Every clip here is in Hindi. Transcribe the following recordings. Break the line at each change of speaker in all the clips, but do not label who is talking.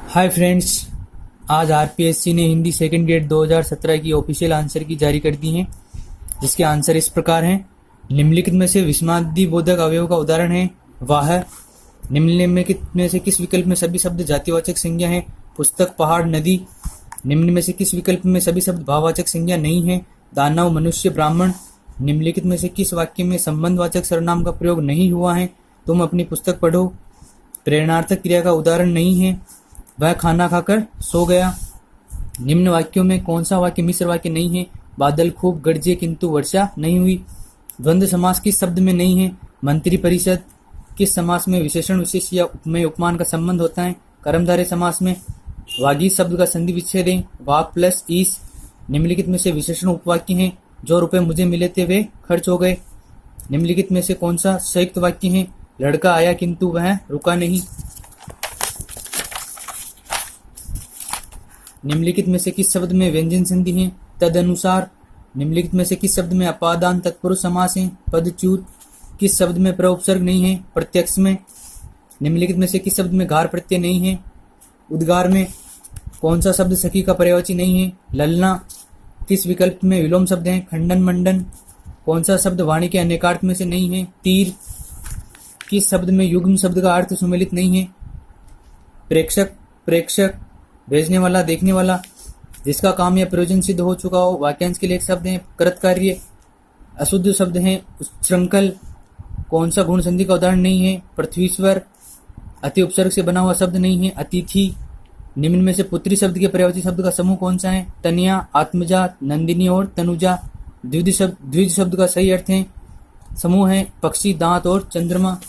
Hi friends. आज आरपीएससी ने हिंदी सेकंड ग्रेड 2017 की ऑफिशियल आंसर की जारी कर दी है, जिसके आंसर इस प्रकार हैं। निम्नलिखित में से विस्मयादि बोधक अवयव का उदाहरण है वाह। निम्नलिखित में से किस विकल्प में सभी शब्द जातिवाचक संज्ञा हैं? पुस्तक, पहाड़, नदी। निम्न में से किस विकल्प में सभी शब्द भाववाचक संज्ञा नहीं है? दानव, मनुष्य, ब्राह्मण। निम्नलिखित में से किस वाक्य में संबंधवाचक सर्वनाम का प्रयोग नहीं हुआ है? तुम अपनी पुस्तक पढ़ो। प्रेरणार्थक क्रिया का उदाहरण नहीं है। वह खाना खाकर सो गया। निम्न वाक्यों में कौन सा वाक्य मिश्र वाक्य नहीं है? बादल खूब गरजे किंतु वर्षा नहीं हुई। द्वंद्व समास किस शब्द में नहीं है? मंत्री परिषद। किस समास में विशेषण विशेष या उपमेय उपमान का संबंध होता है? कर्मधारय समास में। वागीश शब्द का संधि विच्छेद है वाग प्लस ईस। निम्नलिखित में से विशेषण उपवाक्य हैं। जो रुपए मुझे मिले थे वे खर्च हो गए। निम्नलिखित में से कौन सा संयुक्त वाक्य है? लड़का आया किंतु वह रुका नहीं। निम्नलिखित में से किस शब्द में व्यंजन संधि है? तदनुसार। निम्नलिखित में से किस शब्द में अपादान तत्पुरुष समास है? पदच्युत। किस शब्द में प्रउपसर्ग नहीं है? प्रत्यक्ष में। निम्नलिखित में से किस शब्द में घार प्रत्यय नहीं है? उद्गार में। कौन सा शब्द सखी का पर्यायवाची नहीं है? ललना। किस विकल्प में विलोम शब्द है? खंडन, मंडन। कौन सा शब्द वाणी के अनेकार्थ में से नहीं है? तीर। किस शब्द में युग्म शब्द का अर्थ सुमेलित नहीं है? प्रेक्षक, प्रेक्षक। भेजने वाला, देखने वाला। जिसका काम या प्रयोजन सिद्ध हो चुका हो। वाक्यांश के लिए एक शब्द है कृतकार्य। अशुद्ध शब्द है श्रृंखल। कौन सा गुण संधि का उदाहरण नहीं है? पृथ्वीश्वर। अति उपसर्ग से बना हुआ शब्द नहीं है? अतिथि। निम्न में से पुत्री शब्द के पर्यायवाची शब्द का समूह कौन सा है? तनिया, आत्मजा, नंदिनी और तनुजा। द्विज शब्द का सही अर्थ है समूह है पक्षी, दांत और चंद्रमा।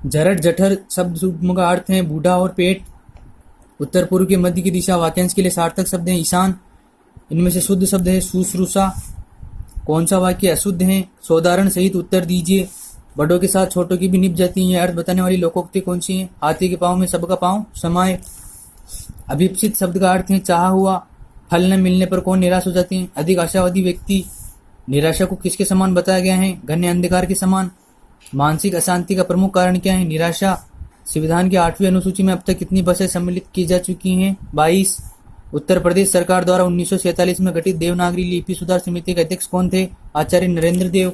जठर, जठर शब्द सूक्ष्म का अर्थ है बूढ़ा और पेट। उत्तर पूर्व के मध्य की दिशा वाक्यांश के लिए सार्थक शब्द है ईशान। इनमें से शुद्ध शब्द है शुश्रूषा। कौन सा वाक्य अशुद्ध है? सोदाहरण सहित उत्तर दीजिए। बड़ों के साथ छोटों की भी निभ जाती है। अर्थ बताने वाली लोकोक्ति कौन सी है? हाथी के पाँव में सबका पाँव समाये। अभिप्सित शब्द का अर्थ है चाहा हुआ। फल न मिलने पर कौन निराश हो जाते हैं? अधिक आशावादी व्यक्ति। निराशा को किसके समान बताया गया है? घने अंधकार के समान। मानसिक अशांति का प्रमुख कारण क्या है? निराशा। संविधान की 8वीं अनुसूची में अब तक कितनी बसें सम्मिलित की जा चुकी हैं? 22। उत्तर प्रदेश सरकार द्वारा 1947 में गठित देवनागरी लिपि सुधार समिति के अध्यक्ष कौन थे? आचार्य नरेंद्र देव।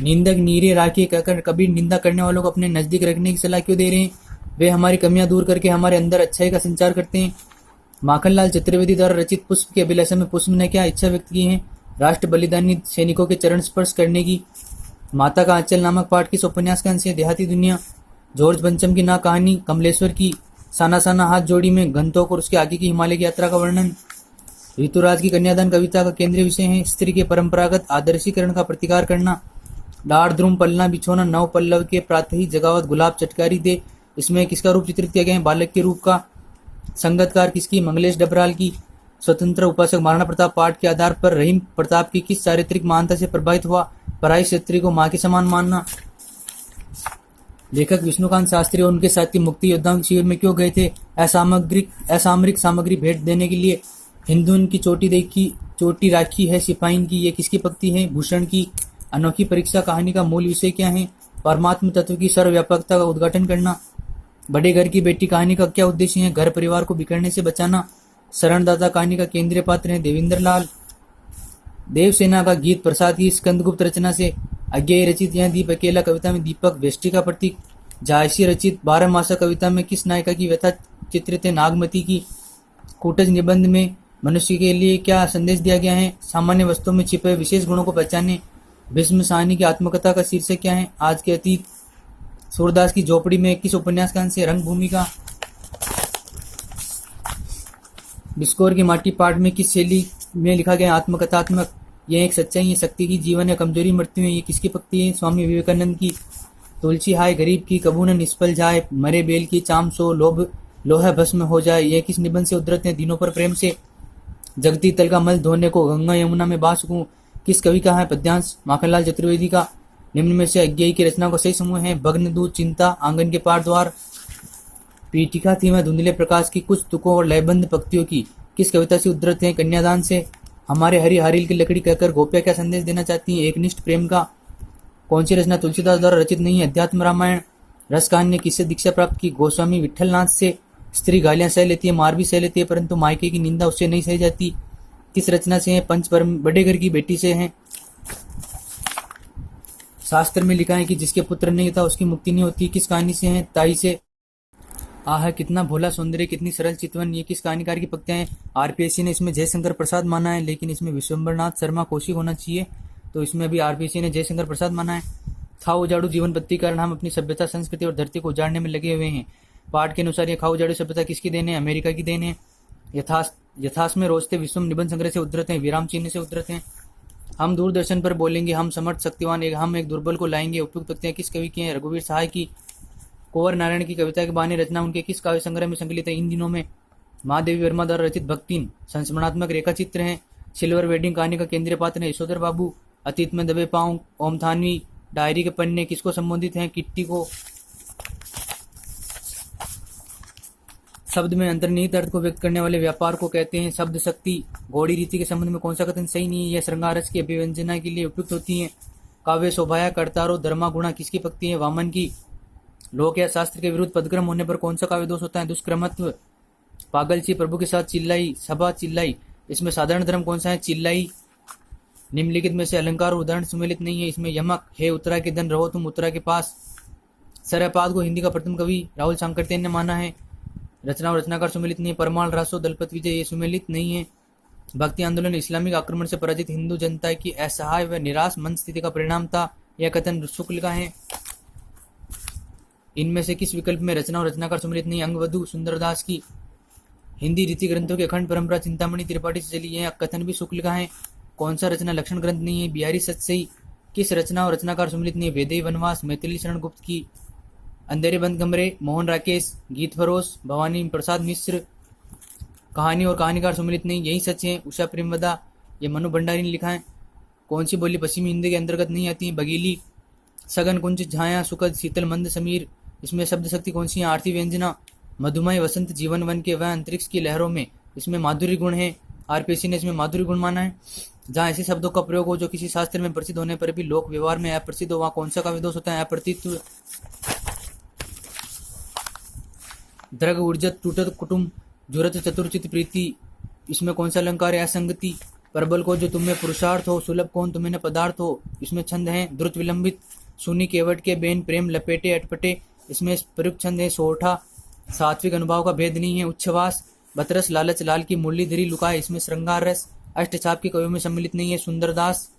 निंदक नीरे राखी कहकर कभी निंदा करने वालों को अपने नजदीक रखने की सलाह क्यों दे रहे हैं? वे हमारी कमियां दूर करके हमारे अंदर अच्छाई का संचार करते हैं। माखनलाल चतुर्वेदी द्वारा रचित पुष्प की अभिलाषा में पुष्प ने क्या इच्छा व्यक्त की है? राष्ट्र बलिदानी सैनिकों के चरण स्पर्श करने की। माता का आंचल नामक पाठ किस उपन्यास का अंश है? देहाती दुनिया। जॉर्ज पंचम की ना कहानी कमलेश्वर की। साना साना हाथ जोड़ी में गंतोक और उसके आगे की हिमालय की यात्रा का वर्णन। ऋतुराज की कन्यादान कविता का केंद्रीय विषय है स्त्री के परंपरागत आदर्शीकरण का प्रतिकार करना। डार ध्रुम पलना बिछोना नव पल्लव के प्रातः ही जगावत गुलाब चटकारी दे। इसमें किसका रूप चित्रित किया गया है? बालक के रूप का। संगतकार किसकी? मंगलेश डबराल की। स्वतंत्र उपासक महाराणा प्रताप पाठ के आधार पर रहीम प्रताप की किस चारित्रिक महानता से प्रभावित हुआ? पराई क्षत्रिय को मां के समान मानना। लेखक विष्णुकांत शास्त्री और उनके साथी मुक्ति योद्धाओं के शिविर में क्यों गए थे? असामरिक सामग्री भेंट देने के लिए। हिंदू की चोटी राखी है सिपाहीन की। ये किसकी पक्ति है? भूषण की। अनोखी परीक्षा कहानी का मूल विषय क्या है? परमात्म तत्व की सर्वव्यापकता का उद्घाटन करना। बड़े घर की बेटी कहानी का क्या उद्देश्य है? घर परिवार को बिखरने से बचाना। शरणदाता कहानी का केंद्रीय पात्र है देवेंद्र लाल। देवसेना का गीत प्रसाद की स्कंदगुप्त रचना से। अज्ञेय रचित यह दीप अकेला कविता में दीपक वेष्टि का प्रतीक। जायसी रचित 12 मासा कविता में किस नायिका की व्यथा चित्रित है? नागमती की। कूटज निबंध में मनुष्य के लिए क्या संदेश दिया गया है? सामान्य वस्तुओं में छिपे विशेष गुणों को पहचाने। भीष्म साहनी की आत्मकथा का शीर्षक क्या है? आज के अतीत। सूरदास की झोपड़ी में किस उपन्यास का अंश है? रंगभूमि का। बिस्कोर की माटी पाठ में किस शैली में लिखा गया? आत्मकथात्मक। यह एक सच्चाई है शक्ति की, जीवन या कमजोरी मृत्यु है। ये किसकी पक्ति है? स्वामी विवेकानंद की। तुलसी हाय गरीब की, कबू न निष्फल जाए। मरे बेल की चाम सो लोभ लोहा भस्म हो जाए। यह किस निबंध से उद्धृत है? दिनों पर प्रेम से। जगती तल का मल धोने को गंगा यमुना में बहा सकूं किस कवि का है? पद्यांश माखनलाल चतुर्वेदी का। निम्न में से अज्ञेय की रचना का सही समूह है भग्न दूत, चिंता, आंगन के पार द्वार। पीठिका थी मैं धुंधले प्रकाश की कुछ तुकों और लयबंध पंक्तियों की किस कविता से उद्धृत है? कन्यादान से। हमारे हरी हारिल की लकड़ी कहकर गोपियां क्या संदेश देना चाहती हैं? एकनिष्ठ प्रेम का। कौन सी रचना तुलसीदास द्वारा रचित नहीं है? अध्यात्म रामायण। रस कहानी ने किससे दीक्षा प्राप्त की? गोस्वामी विठलनाथ से। स्त्री गालियां सह लेती है, मार भी सह लेती है, परंतु मायके की निंदा उससे नहीं सही जाती। किस रचना से है? पंचपरम बड़े घर की बेटी से है। शास्त्र में लिखा है कि जिसके पुत्र नहीं था उसकी मुक्ति नहीं होती। किस कहानी से है? ताई से। आह कितना भोला सौंदर्य, कितनी सरल चितवन, ये किस कहानीकार की पंक्तियां हैं? आरपीएससी ने इसमें जयशंकर प्रसाद माना है, लेकिन इसमें विश्वम्बरनाथ शर्मा कौशिक होना चाहिए, तो इसमें अभी आरपीएससी ने जयशंकर प्रसाद माना है। खाओ उजाड़ू जीवन बत्ती कारण हम अपनी सभ्यता, संस्कृति और धरती को उजाड़ने में लगे हुए हैं। पाठ के अनुसार ये खाओ उजाड़ू सभ्यता किसकी देन है? अमेरिका की देन है। यथास में रोजते विश्वम निबंध संग्रह से उद्धृत हैं, विराम चिन्ह से उद्धृत हैं। हम दूरदर्शन पर बोलेंगे, हम समर्थ शक्तिवान, हम एक दुर्बल को लाएंगे। उपयुक्त पंक्तियां किस कवि की हैं? रघुवीर सहाय की। कुंवर नारायण की कविता के बहाने रचना उनके किस काव्य संग्रह में संकलित है? इन दिनों में। महादेवी वर्मा द्वारा रचित भक्तिन संस्मरणात्मक रेखा चित्र हैं। सिल्वर वेडिंग कहानी का केंद्रीय पात्र है यशोधर बाबू। अतीत में दबे पांव, ओम थानवी डायरी के पन्ने किसको संबोधित हैं? किट्टी को। शब्द में अंतर्निहित अर्थ को व्यक्त करने वाले व्यापार को कहते हैं शब्द शक्ति। घोड़ी रीति के संबंध में कौन सा कथन सही नहीं है? यह श्रृंगार रस की अभिव्यंजना के लिए उपयुक्त होती है। काव्य शोभाया करतारो धर्मा गुणा किसकी पक्ति है? वामन की। लोक या शास्त्र के विरुद्ध पदक्रम होने पर कौन सा काव्य दोष होता है? दुष्क्रमत्व। पागल सी प्रभु के साथ चिल्लाई, सभा चिल्लाई, इसमें साधारण धर्म कौन सा है? चिल्लाई। निम्नलिखित में से अलंकार और उदाहरण सुमेलित नहीं है। इसमें यमक, हे उत्तरा के धन रहो तुम उत्तरा के पास। सरयपाद को हिंदी का प्रथम कवि राहुल सांकरतेन ने माना है। रचना और रचनाकार सुमेलित नहीं है। परमाल रासो दलपत विजय ये सुमेलित नहीं है। भक्ति आंदोलन इस्लामिक आक्रमण से पराजित हिंदू जनता की असहाय व निराश मन स्थिति का परिणाम था, यह कथन शुक्ल का है। इनमें से किस विकल्प में रचना और रचनाकार सुमेलित नहीं? अंगवधु सुंदरदास की। हिंदी रीति ग्रंथों की अखंड परंपरा चिंतामणि त्रिपाठी से चली, यह कथन भी शुक्ल का है। कौन सा रचना लक्षण ग्रंथ नहीं है? बिहारी सतसई। किस रचना और रचनाकार सुमेलित नहीं है? वेदेई वनवास मैथिली शरण गुप्त की। अंधेरे बंद कमरे मोहन राकेश। गीत फरोश भवानी प्रसाद मिश्र। कहानी और कहानीकार सुमेलित नहीं, यही सच है। उषा प्रेमवदा ये मनु भंडारी ने लिखा है। कौन सी बोली पश्चिमी हिंदी के अंतर्गत नहीं आती है? बगीली। सगन कुंज झाया सुखद शीतल मंद समीर, इसमें शब्द शक्ति कौन सी है? आरती व्यंजना। मधुमय वसंत जीवन वन के वह अंतरिक्ष की लहरों में, इसमें माधुर्य गुण है। आरपीएससी ने इसमें माधुर्य गुण माना है। जहाँ ऐसे शब्दों का प्रयोग हो जो किसी शास्त्र में प्रसिद्ध होने पर भी लोक व्यवहार में अप्रसिद्ध हो, वहाँ कौन सा काव्य दोष होता है? अप्रतित्व। द्रग ऊर्जत टूटत कुटुंब जुरत चतुर्चित प्रीति, इसमें कौन सा अलंकार है? असंगति। प्रबल को जो तुम्हें पुरुषार्थ हो, सुलभ कौन तुम्हें न पदार्थ हो, इसमें छंद है। द्रुत विलंबित सुनी केवट के बेन प्रेम लपेटे अटपटे, इसमें प्रयुक्त छंद है। सोठा सात्विक अनुभाव का भेद नहीं है। उच्छ्वास बतरस लालच लाल की मुरलीधरी लुकाए, इसमें श्रृंगार रस अष्टचाप के कवियों में सम्मिलित नहीं है। सुंदरदास।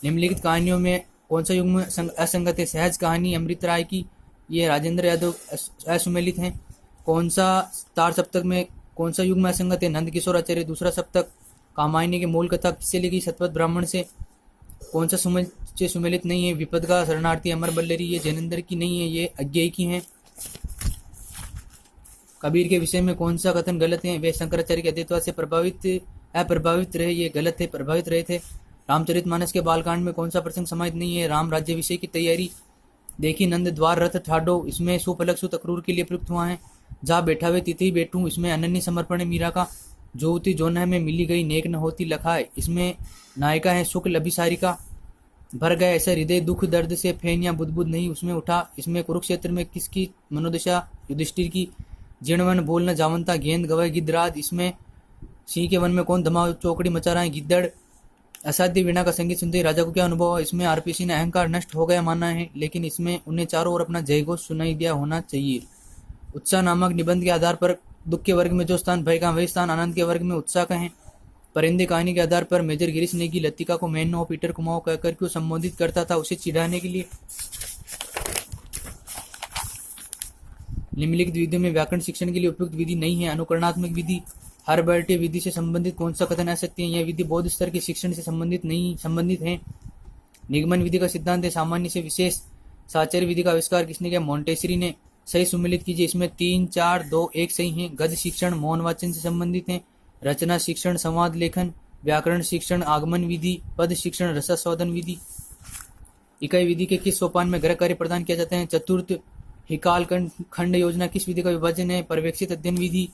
निम्नलिखित कहानियों में कौन सा युग्म असंगत है? सहज कहानी अमृत राय की, ये राजेंद्र यादव असुमेलित हैं। कौन सा तार सप्तक में कौन सा युग्म असंगत है? नंद किशोर आचार्य दूसरा सप्तक। कामायनी की मूल कथा किससे लिखी? सतपथ ब्राह्मण से। कौन सा समुच्चय सुमेलित नहीं है? विपद का शरणार्थी अमर बल्लेरी, ये जैनेन्द्र की नहीं है, ये अज्ञेय की हैं। कबीर के विषय में कौन सा कथन गलत है? वे शंकराचार्य के अद्वैतवाद से अप्रभावित रहे, ये गलत है, प्रभावित रहे थे। रामचरितमानस के बालकांड में कौन सा प्रसंग समाहित नहीं है? राम राज्य विषय की तैयारी। देखी नंद द्वार रथ ठाडो, इसमें सुपलक सुतक्रूर के लिए प्रयुक्त हुआ है। जा बैठा वे तिथि बैठूं, इसमें अनन्य समर्पण है मीरा का। जो उती जो न में मिली गई नेक न होती लखाए, इसमें नायिका है शुक्ल अभिसारिका। भर गए ऐसा हृदय दुख दर्द से फैन या बुदबुद नहीं उसमें उठा, इसमें कुरुक्षेत्र में किसकी मनोदशा? युधिष्ठिर की। जीर्णवन बोल न जावंता गेंद गवाए गिद्धराज, इसमें सिंह के वन में कौन धमाल चौकड़ी मचा रहा है? गिद्दड़। असाध्य वीणा का संगीत सुनते ही राजा को क्या अनुभव हुआ? इसमें आरपीसी ने अहंकार नष्ट हो गया माना है, लेकिन इसमें उन्हें चारों ओर अपना जयघोष सुनाई दिया होना चाहिए। उत्साह नामक निबंध के आधार पर दुख के वर्ग में जो स्थान भय का वही स्थान आनंद के वर्ग में उत्साह का है। परिंदे कहानी के आधार पर मेजर गिरीश नेगी लतिका को मैनो पीटर कुमाओ कहकर क्यों संबोधित करता था? उसे चिढ़ाने के लिए। निम्नलिखित विधियों में व्याकरण शिक्षण के लिए उपयुक्त विधि नहीं है। अनुकरणात्मक विधि। हर्बर्टे विधि से संबंधित कौन सा कथन आ सकती है? यह विधि बौद्ध स्तर के शिक्षण से संबंधित है। निगमन विधि का सिद्धांत है सामान्य से विशेष। साचर्य विधि का आविष्कार किसने किया? मोंटेसरी ने। सही सुमेलित कीजिए, इसमें 3, 4, 2, 1 सही है। गद्य शिक्षण मौन वाचन से संबंधित है। रचना शिक्षण संवाद लेखन। व्याकरण शिक्षण आगमन विधि। पद शिक्षण रसास्वादन विधि। इकाई विधि के किस सोपान में गृह कार्य प्रदान किया जाता है? चतुर्थ। हिकाल खंड योजना किस विधि का विभाजन है? पर्यवेक्षित अध्ययन विधि।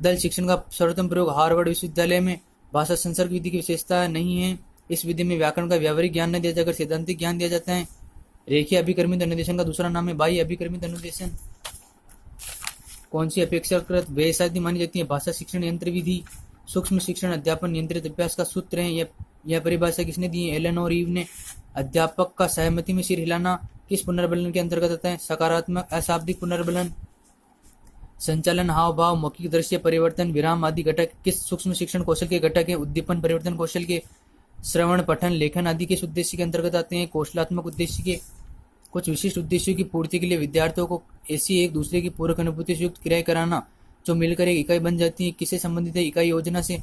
दल शिक्षण का सर्वोत्तम प्रयोग हार्वर्ड विश्वविद्यालय में। भाषा संसर्ग विधि की विशेषता नहीं है। इस विधि में व्याकरण का व्यावहारिक ज्ञान न दिया जाकर सैद्धांतिक ज्ञान दिया जाता है। रेखीय अभिकर्मित अनुदेशन का दूसरा नाम है बाह्य अभिकर्मित अनुदेशन। कौन सी अपेक्षाकृत व्ययसाध्य मानी जाती है? भाषा शिक्षण यंत्र विधि। सूक्ष्म शिक्षण अध्यापन नियंत्रित अभ्यास का सूत्र है। यह परिभाषा किसने दी है? एलन और ईव ने। अध्यापक का सहमति में सिर हिलाना किस पुनर्बलन के अंतर्गत आता है? सकारात्मक अशाब्दिक पुनर्बलन। संचालन, हाव भाव, मौखिक दृश्य परिवर्तन, विराम आदि घटक किस सूक्ष्म शिक्षण कौशल के घटक है? उद्दीपन परिवर्तन कौशल के। श्रवण, पठन, लेखन आदि किस उद्देश्य के अंतर्गत आते हैं? कौशलात्मक उद्देश्य के। कुछ विशिष्ट उद्देश्यों की पूर्ति के लिए विद्यार्थियों को ऐसी एक दूसरे की पूरक अनुभूति से युक्त क्रियाएं कराना जो मिलकर एक इकाई बन जाती है, किससे संबंधित है? इकाई योजना से।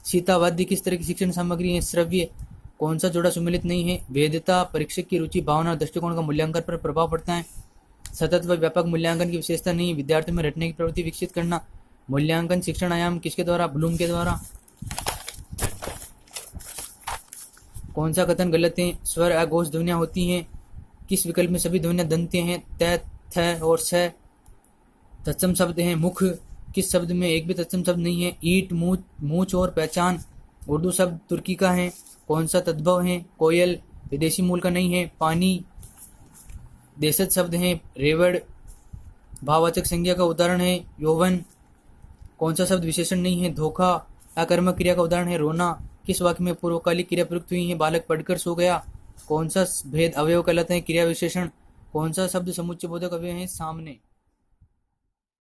सीतावाद्य किस तरह की शिक्षण सामग्री है? श्रव्य। कौन सा जोड़ा सुमेलित नहीं है? भेद्यता। परीक्षक की रुचि, भावना और दृष्टिकोण का मूल्यांकन पर प्रभाव पड़ता है। सतत व व्यापक मूल्यांकन की विशेषता नहीं है। विद्यार्थियों में रटने की प्रवृत्ति विकसित करना। मूल्यांकन शिक्षण आयाम किसके द्वारा? ब्लूम के द्वारा। कौन सा कथन गलत है? स्वर अघोष ध्वनियां होती हैं। किस विकल्प में सभी ध्वनियां दंत्य हैं? त, थ और स। तत्सम शब्द हैं। मुख। किस शब्द में एक भी तत्सम शब्द नहीं है? ईट, मूछ और पहचान उर्दू शब्द तुर्की का है। कौन सा तद्भव है? कोयल। विदेशी मूल का नहीं है। पानी। देशज शब्द हैं। रेवड़। भाववाचक संज्ञा का उदाहरण है यौवन। कौन सा शब्द विशेषण नहीं है? धोखा। अकर्मक क्रिया का उदाहरण है रोना। किस वाक्य में पूर्वकालिक क्रिया प्रयुक्त हुई है? बालक पढ़कर सो गया। कौन सा भेद अवयव कहलाता है? क्रिया विशेषण। कौन सा शब्द समुच्चय बोधक अवयव है? सामने।